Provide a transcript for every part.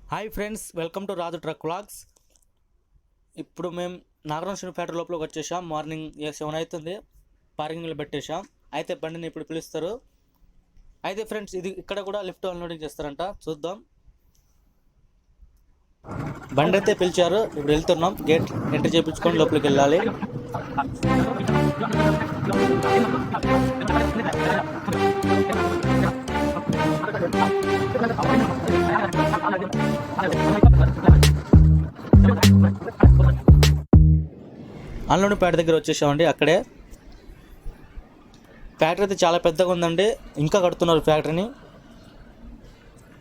Hi friends, welcome to Raju truck vlogs. ఇప్పుడు మేము నాగరాజున factory లోపలికి వచ్చేసాం. మార్నింగ్ 7 అవుతుంది. పార్కింగ్లో పెట్టేశాం. అయితే బండిని ఇప్పుడు పిలుస్తారు. అయితే ఫ్రెండ్స్, ఇది ఇక్కడ కూడా లిఫ్ట్ అన్లోడింగ్ చేస్తారంట, చూద్దాం. బండి అయితే పిలిచారు, ఇప్పుడు వెళ్తున్నాం. గేట్ ఎంటర్ చేయించుకొని లోపలికి వెళ్ళాలి. అన్లోడింగ్ ప్యాడ్ దగ్గర వచ్చేసామండి. అక్కడే ఫ్యాక్టరీ అయితే చాలా పెద్దగా ఉందండి. ఇంకా కడుతున్నారు ఫ్యాక్టరీని,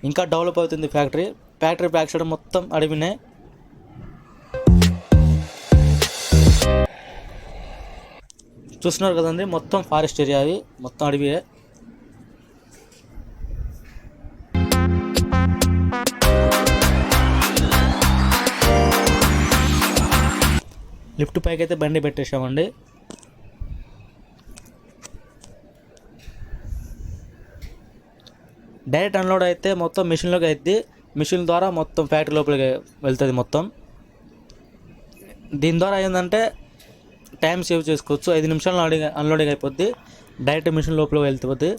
ఇంకా డెవలప్ అవుతుంది ఫ్యాక్టరీ. ఫ్యాక్టరీ బ్యాక్ సైడ్ మొత్తం అడవినే. చూస్తున్నారు కదండి, మొత్తం ఫారెస్ట్ ఏరియా, అవి మొత్తం అడవియే. లిఫ్ట్ పైకి అయితే బండి పెట్టేసామండి. డైరెక్ట్ అన్లోడ్ అయితే మొత్తం మిషన్లోకి అవుతుంది. మిషన్ ద్వారా మొత్తం ఫ్యాక్టరీ లోపలికి వెళ్తుంది మొత్తం. దీని ద్వారా ఏంటంటే టైం సేవ్ చేసుకోవచ్చు. 5 నిమిషాల్లో అన్లోడింగ్ అయిపోద్ది. డైరెక్ట్ మిషన్ లోపలికి వెళ్తుంది.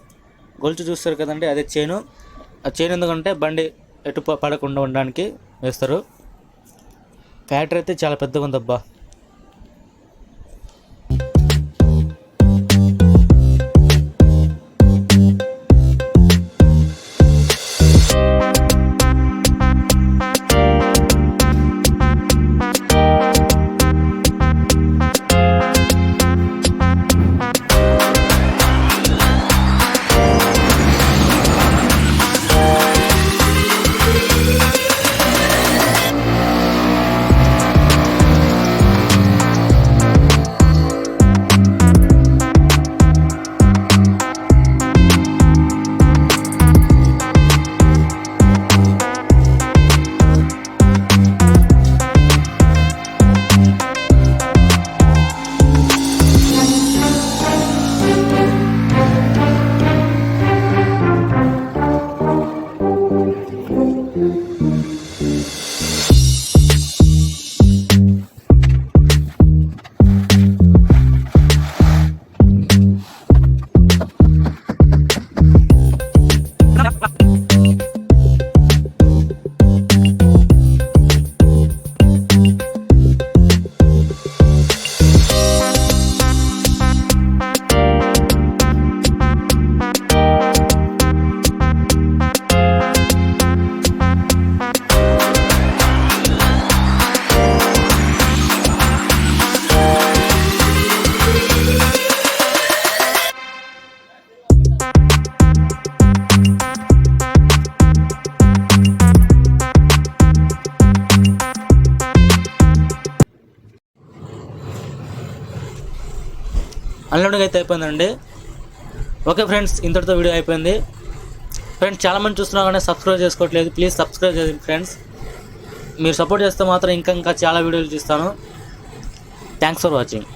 గొలుచు చూస్తారు కదండి, అదే చైను. ఆ చైన్ ఎందుకంటే బండి ఎటు పడకుండా ఉండడానికి వేస్తారు. ఫ్యాక్టరీ అయితే చాలా పెద్దగా ఉందబ్బా. అన్లోడింగ్ అయితే అయిపోయిందండి. ఓకే ఫ్రెండ్స్, ఇంతటితో వీడియో అయిపోయింది. ఫ్రెండ్స్, చాలామంది చూస్తున్నారు కానీ సబ్స్క్రైబ్ చేసుకోవట్లేదు. ప్లీజ్ సబ్స్క్రైబ్ చేయండి ఫ్రెండ్స్. మీరు సపోర్ట్ చేస్తే మాత్రం ఇంకా చాలా వీడియోలు తీస్తాను. Thanks for watching.